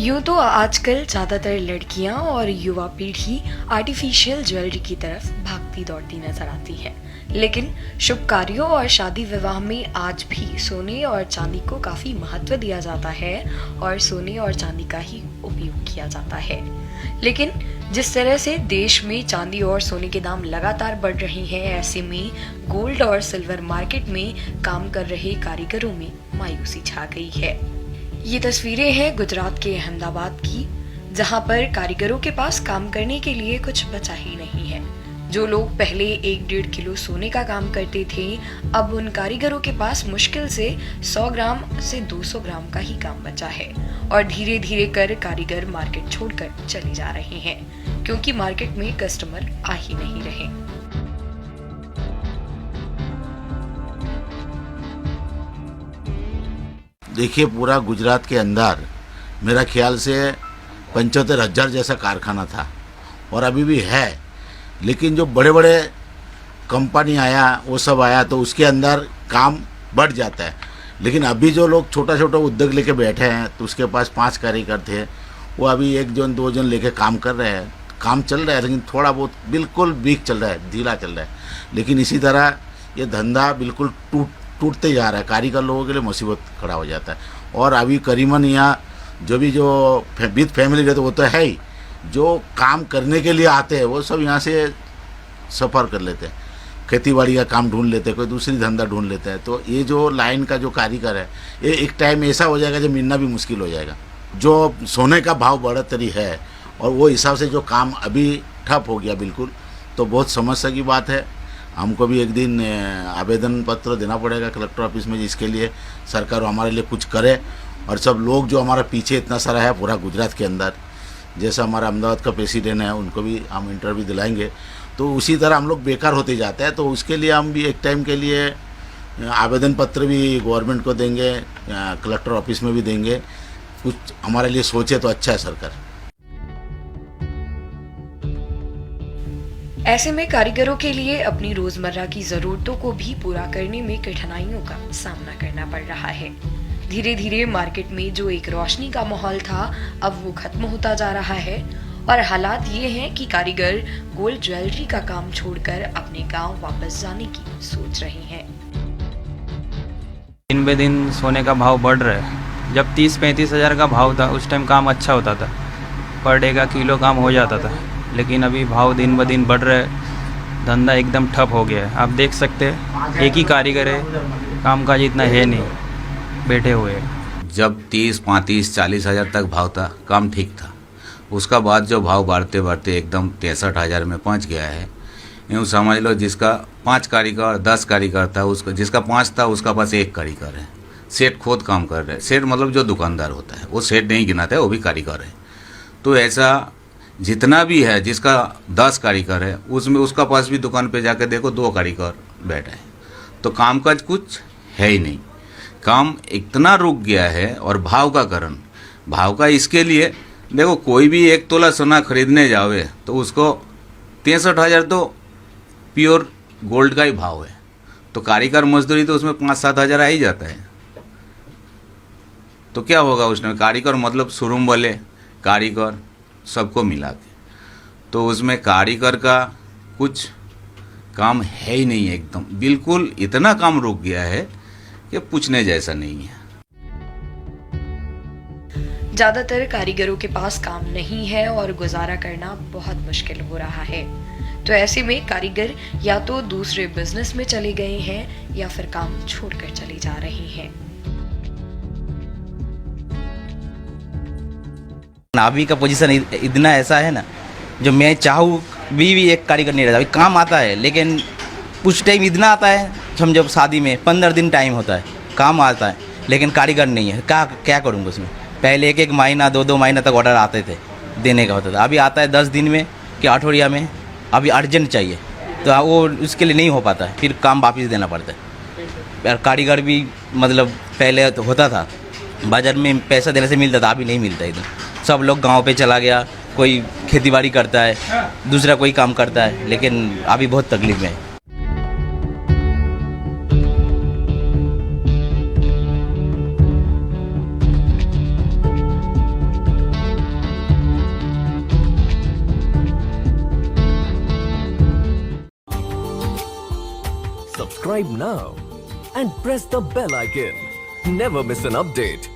यूँ तो आजकल ज़्यादातर लड़कियां और युवा पीढ़ी आर्टिफिशियल ज्वेलरी की तरफ भागती दौड़ती नजर आती है, लेकिन शुभ कार्यों और शादी विवाह में आज भी सोने और चांदी को काफ़ी महत्व दिया जाता है और सोने और चांदी का ही उपयोग किया जाता है। लेकिन जिस तरह से देश में चांदी और सोने के दाम लगातार बढ़ रहे हैं, ऐसे में गोल्ड और सिल्वर मार्केट में काम कर रहे कारीगरों में मायूसी छा गई है। ये तस्वीरें हैं गुजरात के अहमदाबाद की, जहां पर कारीगरों के पास काम करने के लिए कुछ बचा ही नहीं है। जो लोग पहले 1-1.5 किलो सोने का काम करते थे, अब उन कारीगरों के पास मुश्किल से 100 ग्राम से 200 ग्राम का ही काम बचा है और धीरे धीरे कर कारीगर मार्केट छोड़कर चले जा रहे हैं, क्योंकि मार्केट में कस्टमर आ ही नहीं रहे। देखिए, पूरा गुजरात के अंदर मेरा ख्याल से 75,000 जैसा कारखाना था और अभी भी है, लेकिन जो बड़े बड़े कंपनी आया वो सब आया तो उसके अंदर काम बढ़ जाता है। लेकिन अभी जो लोग छोटा छोटा उद्योग लेके बैठे हैं तो उसके पास 5 कारीगर थे, वो अभी 1 जन 2 जन लेके काम कर रहे हैं। काम चल रहा है लेकिन थोड़ा बहुत बिल्कुल वीक चल रहा है, ढीला चल रहा है। लेकिन इसी तरह ये धंधा बिल्कुल टूटते जा रहा है, कारीगर लोगों के लिए मुसीबत खड़ा हो जाता है। और अभी करीबन यहाँ जो विद फैमिली रहते वो तो है ही, जो काम करने के लिए आते हैं वो सब यहाँ से सफ़र कर लेते हैं, खेतीबाड़ी का काम ढूंढ लेते हैं, कोई दूसरी धंधा ढूंढ लेते हैं। तो ये जो लाइन का जो कारीगर है, ये एक टाइम ऐसा हो जाएगा जब मिलना भी मुश्किल हो जाएगा। जो सोने का भाव बढ़ोतरी है और वो हिसाब से जो काम अभी ठप हो गया बिल्कुल, तो बहुत समस्या की बात है। हमको भी एक दिन आवेदन पत्र देना पड़ेगा कलेक्टर ऑफिस में, जिसके लिए सरकार हमारे लिए कुछ करे और सब लोग जो हमारा पीछे इतना सारा है पूरा गुजरात के अंदर, जैसा हमारा अहमदाबाद का प्रेसिडेंट है उनको भी हम इंटरव्यू दिलाएंगे, तो उसी तरह हम लोग बेकार होते जाते हैं। तो उसके लिए हम भी एक टाइम के लिए आवेदन पत्र भी गवर्नमेंट को देंगे, कलेक्टर ऑफिस में भी देंगे। कुछ हमारे लिए सोचे तो अच्छा है सरकार। ऐसे में कारीगरों के लिए अपनी रोजमर्रा की जरूरतों को भी पूरा करने में कठिनाइयों का सामना करना पड़ रहा है। धीरे धीरे मार्केट में जो एक रोशनी का माहौल था, अब वो खत्म होता जा रहा है और हालात ये हैं कि कारीगर गोल्ड ज्वेलरी का काम छोड़कर अपने गांव वापस जाने की सोच रहे हैं। दिन बे दिन सोने का भाव बढ़ रहा है। जब 30-35 हज़ार का भाव था उस टाइम काम अच्छा होता था, पर डे का किलो काम हो जाता था। लेकिन अभी भाव दिन ब दिन बढ़ रहा है, धंधा एकदम ठप हो गया है। आप देख सकते हैं, एक ही कारीगर है, काम काज इतना है नहीं, बैठे हुए हैं। जब 30-35-40 हज़ार तक भाव था, काम ठीक था। उसका बाद जो भाव बढ़ते बढ़ते एकदम 63 हज़ार में पहुंच गया है। यूँ समझ लो, जिसका 5 कारीगर 10 कारीगर था, उसका जिसका 5 था उसका पास 1 कारीगर है। सेठ खुद काम कर रहे हैं। सेठ मतलब जो दुकानदार होता है, वो सेठ नहीं गिनाता है, वो भी कारीगर है। तो ऐसा जितना भी है, जिसका 10 कारीगर है उसमें उसका पास भी दुकान पे जाके देखो 2 कारीगर बैठे हैं। तो काम काज कुछ है ही नहीं, काम इतना रुक गया है। और भाव का कारण, भाव का इसके लिए देखो, कोई भी 1 तोला सोना खरीदने जावे तो उसको 63 हज़ार तो प्योर गोल्ड का ही भाव है। तो कारीगर मजदूरी तो उसमें 5-7 हज़ार आ ही जाता है। तो क्या होगा उसमें, कारीगर मतलब शोरूम वाले कारीगर सबको मिला के, तो उसमें कारीगर का कुछ काम है ही नहीं है। एकदम बिल्कुल इतना काम रुक गया है कि पूछने जैसा नहीं है। ज्यादातर कारीगरों के पास काम नहीं है और गुजारा करना बहुत मुश्किल हो रहा है। तो ऐसे में कारीगर या तो दूसरे बिजनेस में चले गए हैं या फिर काम छोड़कर चले जा रहे हैं। अभी का पोजीशन इतना ऐसा है ना, जो मैं चाहूँ भी एक कारीगर नहीं रहता। अभी काम आता है लेकिन कुछ टाइम इतना आता है, समझो शादी में 15 दिन टाइम होता है, काम आता है लेकिन कारीगर नहीं है। क्या करूँगा उसमें। पहले 1-1 महीना 2-2 महीना तक ऑर्डर आते थे, देने का होता था। अभी आता है 10 दिन में कि अठौड़िया में, अभी अर्जेंट चाहिए, तो वो उसके लिए नहीं हो पाता है, फिर काम वापस देना पड़ता है। और कारीगर भी मतलब पहले तो होता था, बाज़ार में पैसा देने से मिलता था, अभी नहीं मिलता इधर। सब लोग गांव पे चला गया, कोई खेतीबाड़ी करता है, दूसरा कोई काम करता है, लेकिन अभी बहुत तकलीफ में है। Subscribe now and press the bell icon. Never miss an update.